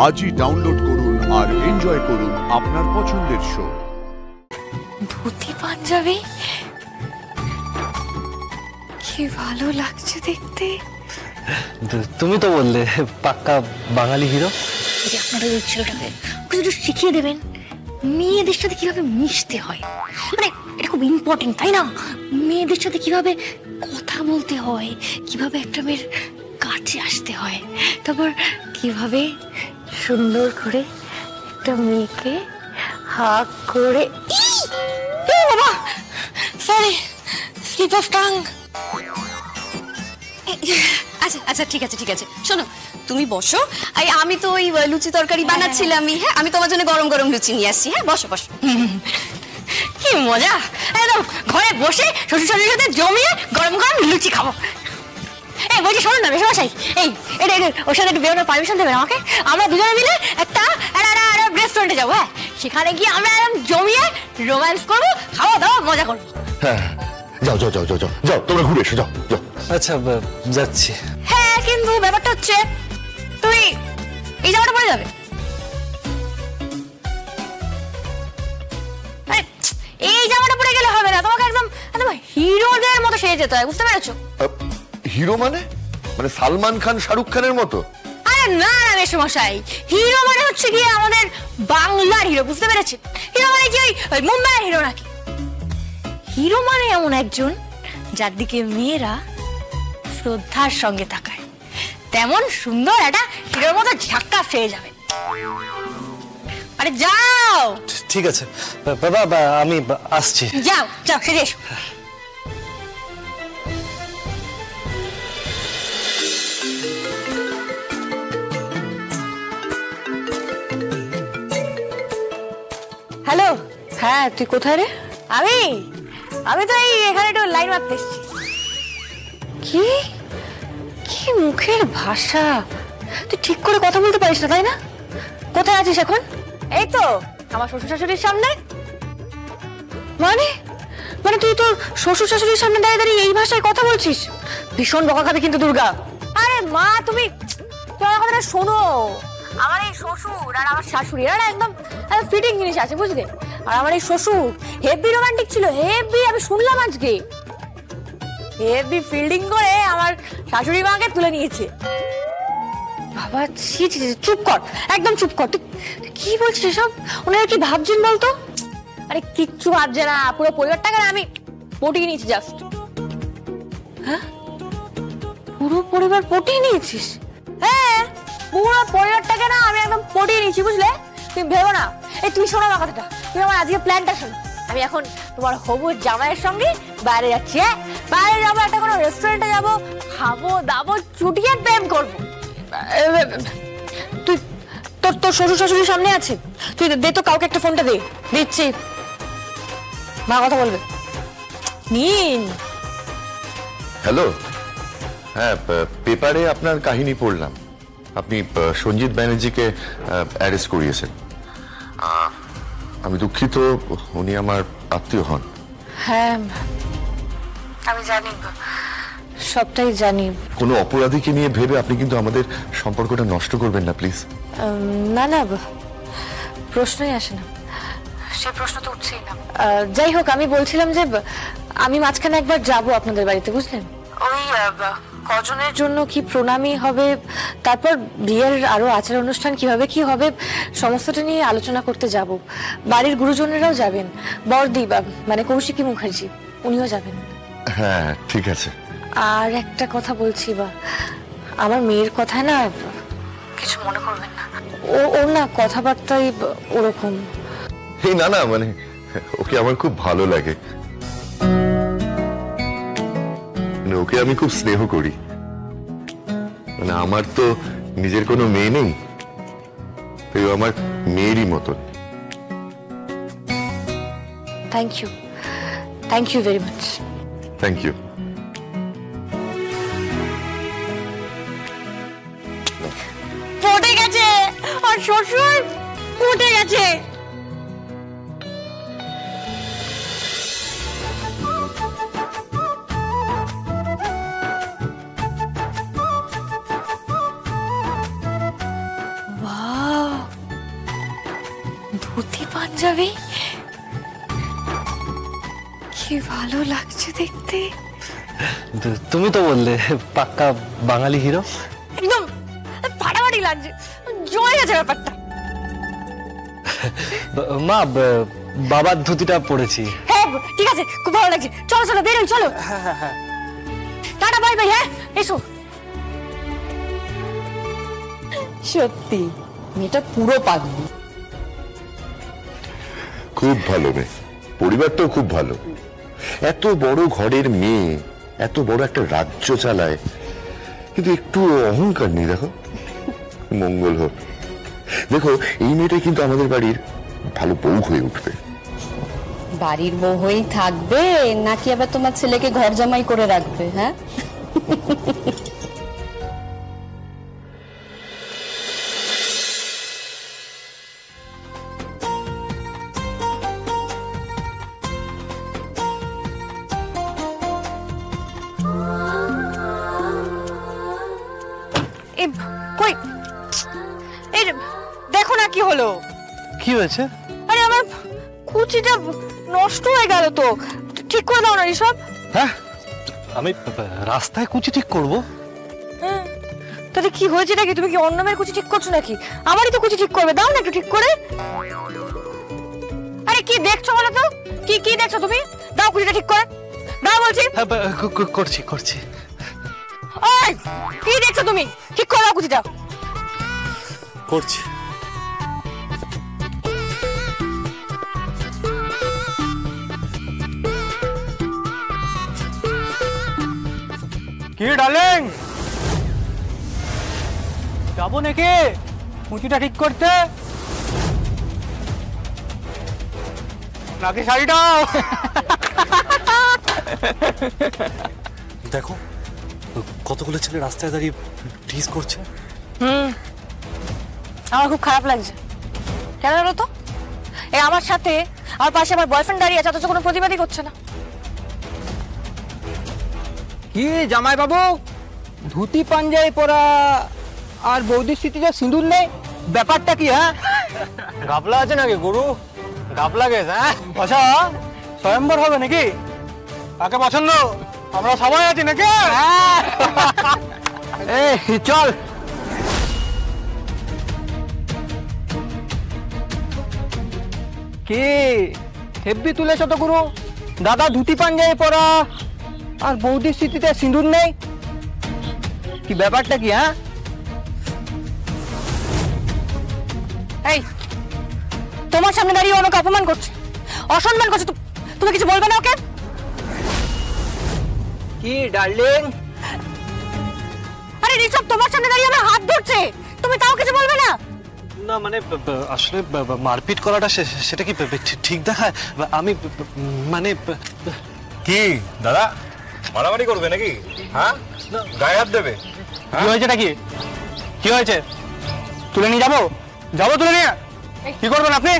আজই ডাউনলোড করুন আর এনজয় করুন আপনার পছন্দের শো। ধুতি পাঞ্জাবি কি ভালো লাগছে দেখতে। তুমি তো বললে পাক্কা বাঙালি হিরো। আপনারা ওই ছেলেটাকে একটু শিখিয়ে দেবেন মেয়েদের সাথে কিভাবে মিশতে হয়, মানে এটা খুব ইম্পর্টেন্ট তাই না? মেয়েদের সাথে কিভাবে কথা বলতে হয়, কিভাবে একটা মেয়ের কাছে আসতে হয়, তারপর কিভাবে সুন্দর করে একটা মেয়েকে হাত করে বাবা সরি স্লিপ অফ টাং। আচ্ছা আচ্ছা ঠিক আছে ঠিক আছে, শোনো তুমি বসো, আমি তো ওই লুচি তরকারি বানাচ্ছিলাম। হ্যাঁ আমি তোমার জন্য গরম গরম লুচি নিয়ে আসছি। হ্যাঁ বসো বসো। কি মজা, একদম ঘরে বসে শ্বশুর শাশুড়ির সাথে জমিয়ে গরম গরম লুচি খাবো। এই বলছি শোনো না মেশামশাই, এই এটা ওর সাথে একটু বেরোনোর পারমিশন দেবেন আমাকে? আমরা দুজনে মিলে একটা রেস্টুরেন্টে যাবো। হ্যাঁ সেখানে গিয়ে আমরা একদম জমিয়ে রোম্যান্স করবো, খাওয়া দাওয়া মজা করবো। হ্যাঁ যাও যাও যাও যাও যাও যাও, তোমরা ঘুরে এসো, যাও যাও। আচ্ছা যাচ্ছি। হ্যাঁ কিন্তু ব্যাপারটা হচ্ছে তুই এই জামাটা পরে যাবে। এই জামাটা পরে গেলে হবে না, তোমাকে একদম একদম হিরোদের মতো সেজে যেতে হয়, বুঝতে পেরেছো? হিরো মানে মানে সালমান খান শাহরুখ খানের মতো? আরে না না মেশামশাই, হিরো মানে হচ্ছে কি আমাদের বাংলার হিরো, বুঝতে পেরেছেন? হিরো মানে কি ওই মুম্বাইয়ের হিরো নাকি? হিরো মানে এমন একজন যার দিকে মেয়েরা শ্রদ্ধার সঙ্গে তাকায়, তেমন সুন্দর একটা হিরোর মতো ঝাক্কা খেয়ে যাবে। আরে যাও। ঠিক আছে বাবা, আমি আসছি। যাও যাও সেরে এসো। হ্যালো, হ্যাঁ তুই কোথায় রে? আমি তো এই এখানে একটু লাইন মারতে এসেছি। কি কি মুখের ভাষা, তুই ঠিক করে কথা বলতে পারিস না তাই না? কোথায় আছিস এখন? এই তো আমার শ্বশুর শাশুড়ির সামনে। মানে মানে তুই তোর শ্বশুর শাশুড়ির সামনে দাঁড়িয়ে দাঁড়িয়ে এই ভাষায় কথা বলছিস? ভীষণ বকা খাবে কিন্তু দুর্গা। আরে মা তুমি আমার কথাটা শোনো, আমার এই শ্বশুর আর আমার শাশুড়ি এরা একদম ফিটিং জিনিস আছে বুঝলে। আর আমার এই শ্বশুর হেভি রোমান্টিক ছিল, হেভি, আমি শুনলাম আজকে হেভি ফিল্ডিং করে আমার শাশুড়ি মাকে তুলে নিয়েছে। বাবা ছি ছি, চুপ কর, একদম চুপ কর। তুই কি বলছিস সব? ওনারা কি ভাবছেন বলতো? আরে কিচ্ছু ভাবছে না, পুরো পরিবারটাকে আমি পটিয়ে নিয়েছি জাস্ট। হ্যাঁ পুরো পরিবার পটিয়ে নিয়েছিস? হ্যাঁ পুরো পরিবারটাকে না আমি একদম পটিয়ে নিয়েছি বুঝলে। তুমি ভেবো না। এই তুই শোনো আমার কথাটা, তুমি আমার আজকে প্ল্যানটা শোনো। আমি এখন তোমার হবু জামাইয়ের সঙ্গে বাইরে যাচ্ছি। হ্যাঁ বাইরে যাবো, একটা কোনো রেস্টুরেন্টে যাবো, খাবো দাবো, চুটিয়ে প্রেম করবো। তুই তোর শ্বশুর শাশুড়ির সামনে আছে, তুই দে তো কাউকে একটা ফোনটা দে। দিচ্ছি, মা কথা বলবে। নিন। হ্যালো, হ্যাঁ পেপারে আপনার কাহিনী পড়লাম, আপনি সঞ্জিত ব্যানার্জিকে অ্যারেস্ট করিয়েছেন। আমি দুঃখিত, উনি আমার আত্মীয় হন। হ্যাঁ আমি জানি, সবটাই জানি। কোনো অপরাধীকে নিয়ে ভেবে আপনি কিন্তু আমাদের সম্পর্কটা নষ্ট করবেন না প্লিজ। না না প্রশ্নই আসে না, সে প্রশ্ন তো উঠছেই না। যাই হোক আমি বলছিলাম যে আমি মাঝখানে একবার যাব আপনাদের বাড়িতে বুঝলেন। ওই কজনের জন্য কি প্রণামী হবে, তারপর বিয়ের আরো আচার অনুষ্ঠান কিভাবে কি হবে সমস্তটা নিয়ে আলোচনা করতে যাব। বাড়ির গুরুজনেরাও যাবেন, বড়দি মানে কৌশিকী মুখার্জি উনিও যাবেন। হ্যাঁ ঠিক আছে। আর একটা কথা বলছি আমার মেয়ের কথা না কিছু মনে করবেন না, ওর না কথাবার্তাই ওরকম। এই না না মানে ওকে আমার খুব ভালো লাগে, মানে ওকে আমি খুব স্নেহ করি। মানে আমার তো নিজের কোনো মেয়ে নেই, তাই আমার মেয়েরই মতন। Thank you very much. Thank you. পটে গেছে, আর শ্বশুর পটে গেছে। বাহ ধুতি পাঞ্জাবি, কি ভালো লাগছে দেখতে। তুমি তো বললে পাক্কা বাঙালি হিরো। একদম ফাটাফাটি লাগছে, জমে গেছে ব্যাপারটা। মা, বাবার ধুতিটা পরেছি। হ্যাঁ ঠিক আছে, খুব ভালো লাগছে। চলো চলো বেরোই, চলো। Tata bye bye. হ্যাঁ এসো। সত্যি মেয়েটা পুরো পাগল। খুব ভালো মেয়ে, পরিবারটাও খুব ভালো। এত বড় ঘরের মেয়ে, এত বড় একটা রাজ্য চালায়, কিন্তু একটু অহংকার নেই। দেখো, মঙ্গল হোক। দেখো, এই মেয়েটাই কিন্তু আমাদের বাড়ির ভালো বউ হয়ে উঠবে। বাড়ির বউ হয়েই থাকবে নাকি আবার তোমার ছেলেকে ঘর জামাই করে রাখবে? হ্যাঁ, এই কই, এই দেখো না কি হলো। কি হয়েছে? আরে আমার কুচিটা নষ্ট হয়ে গেল তো, ঠিক করে দাও না এসব। হ্যাঁ, আমি রাস্তায় কুচি ঠিক করব? তাহলে কি হয়েছে নাকি? তুমি কি অন্য মেয়ের কুচি ঠিক করছো নাকি? আমারই তো কুচি ঠিক করবে, দাও না একটু ঠিক করে। আরে কি দেখছো বলো তো, কি কি দেখছো তুমি? দাও কুচিটা ঠিক করে দাও বলছি। হ্যাঁ, করছি করছি। ওই কি দেখছো তুমি? ঠিক করে দাও কুচিটা। করছি। কি ডার্লিং, যাবো নাকি কুচিটা ঠিক করতে? নাকি শাড়িটাও? দেখো, কতগুলো ছেলে রাস্তায় দাঁড়িয়ে টিজ করছে। আমার খুব খারাপ লাগছে। কেন বলো তো? এই আমার সাথে আমার পাশে আমার বয়ফ্রেন্ড দাঁড়িয়ে আছে, অথচ কোনো প্রতিবাদই করছে না। কি জামাই বাবু, ধুতি পাঞ্জাবি পরা আর বৌদির স্মৃতিতে সিঁদুর নেই, ব্যাপারটা কি? হ্যাঁ, গাবলা আছে নাকি গুরু? গাবলা গেছে? হ্যাঁ, আচ্ছা স্বয়ম্বর হবে নাকি? কাকে পছন্দ? আমরা সবাই আছি নাকি? এই চল। কি হেব্বি তুলেছ তো গুরু, দাদা ধুতি পাঞ্জাবি পরা আর বৌদির স্মৃতিতে সিঁদুর নেই, কি ব্যাপারটা কি? হ্যাঁ, এই তোমার সামনে দাঁড়িয়ে আমাকে অপমান করছে, অসম্মান করছে, তুমি কিছু বলবে না ওকে? কি ডার্লিং? আরে ঋষভ তোমার সামনে দাঁড়িয়ে আমার হাত ধরছে, তুমি তাও কিছু বলবে না? না মানে আসলে মারপিট করাটা সেটা কি ঠিক দেখায়? আমি মানে কি দাদা মারামারি করবে নাকি? হ্যাঁ, গায়ে হাত দেবে? কি হয়েছে নাকি? কি হয়েছে? তুলে নিয়ে যাবো? যাবো তুলে নিয়ে? কি করবেন আপনি?